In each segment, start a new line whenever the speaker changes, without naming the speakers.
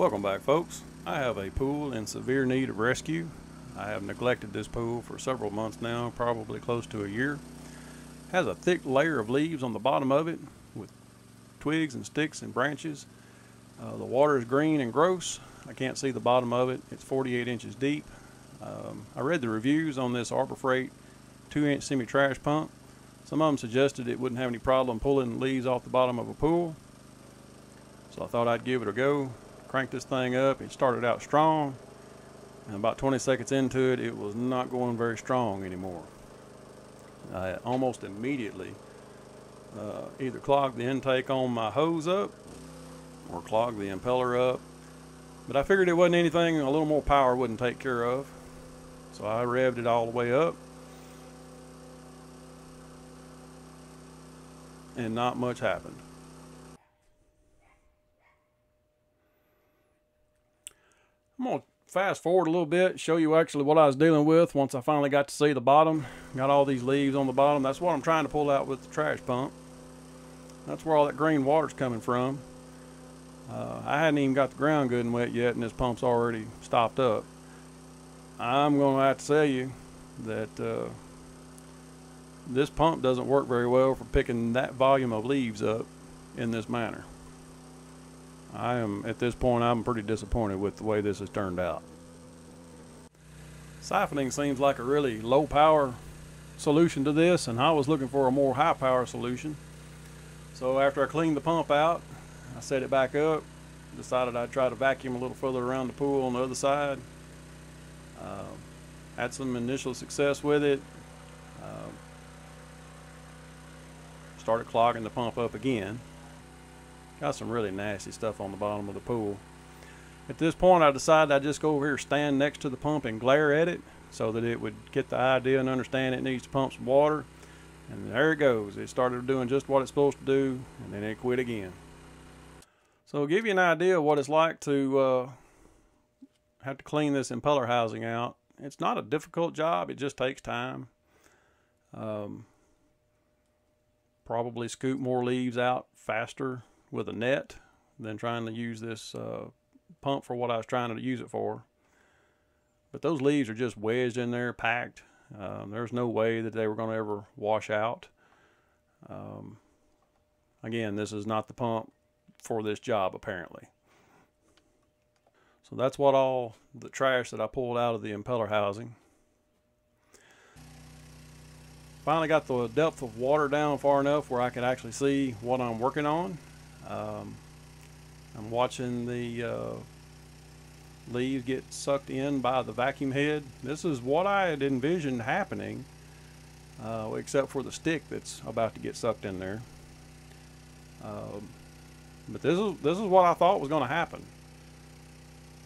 Welcome back, folks. I have a pool in severe need of rescue. I have neglected this pool for several months now, probably close to a year. It has a thick layer of leaves on the bottom of it with twigs and sticks and branches. The water is green and gross. I can't see the bottom of it. It's 48 inches deep. I read the reviews on this Arbor Freight 2-inch semi-trash pump. Some of them suggested it wouldn't have any problem pulling leaves off the bottom of a pool. So I thought I'd give it a go. Cranked this thing up. It started out strong, and about 20 seconds into it, it was not going very strong anymore. I almost immediately either clogged the intake on my hose up or clogged the impeller up, but I figured it wasn't anything a little more power wouldn't take care of, so I revved it all the way up, and not much happened. I'm going to fast forward a little bit, show you actually what I was dealing with once I finally got to see the bottom. Got all these leaves on the bottom. That's what I'm trying to pull out with the trash pump. That's where all that green water's coming from. I hadn't even got the ground good and wet yet, and this pump's already stopped up. I'm going to have to tell you that this pump doesn't work very well for picking that volume of leaves up in this manner. At this point, I'm pretty disappointed with the way this has turned out. Siphoning seems like a really low power solution to this, and I was looking for a more high power solution. So after I cleaned the pump out, I set it back up, decided I'd try to vacuum a little further around the pool on the other side. Had some initial success with it. Started clogging the pump up again. Got some really nasty stuff on the bottom of the pool. At this point, I decided I'd just go over here, stand next to the pump and glare at it so that it would get the idea and understand it needs to pump some water. And there it goes. It started doing just what it's supposed to do, and then it quit again. So to give you an idea of what it's like to have to clean this impeller housing out, it's not a difficult job. It just takes time. Probably scoop more leaves out faster with a net than trying to use this pump for what I was trying to use it for. But those leaves are just wedged in there, packed. There's no way that they were going to ever wash out. Again, this is not the pump for this job, apparently. So that's what all the trash that I pulled out of the impeller housing. Finally got the depth of water down far enough where I could actually see what I'm working on. I'm watching the leaves get sucked in by the vacuum head. This is what I had envisioned happening, except for the stick that's about to get sucked in there. But this is what I thought was going to happen.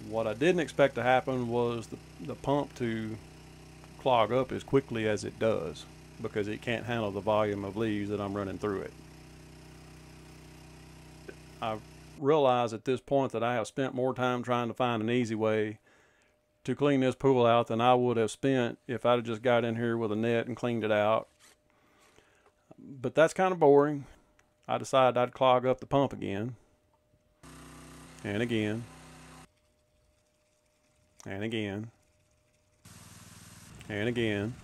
What I didn't expect to happen was the pump to clog up as quickly as it does, because it can't handle the volume of leaves that I'm running through it. I realize at this point that I have spent more time trying to find an easy way to clean this pool out than I would have spent if I'd have just got in here with a net and cleaned it out. But that's kind of boring. I decided I'd clog up the pump again, and again, and again, and again.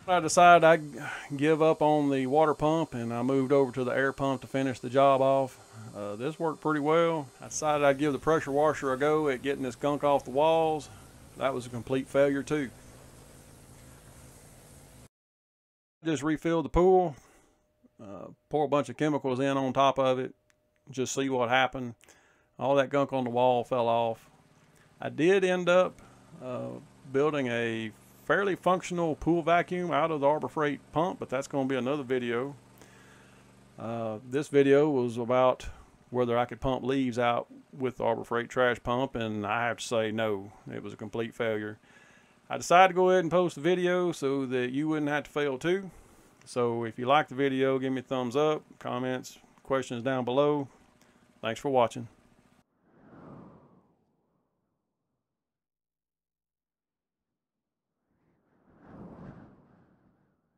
I decided I'd give up on the water pump, and I moved over to the air pump to finish the job off. This worked pretty well. I decided I'd give the pressure washer a go at getting this gunk off the walls. That was a complete failure too. Just refilled the pool, pour a bunch of chemicals in on top of it, just see what happened. All that gunk on the wall fell off. I did end up building a fairly functional pool vacuum out of the Arbor Freight pump, but that's going to be another video. This video was about whether I could pump leaves out with the Arbor Freight trash pump, and I have to say no, it was a complete failure. I decided to go ahead and post the video so that you wouldn't have to fail too. So if you like the video, give me a thumbs up, comments, questions down below. Thanks for watching.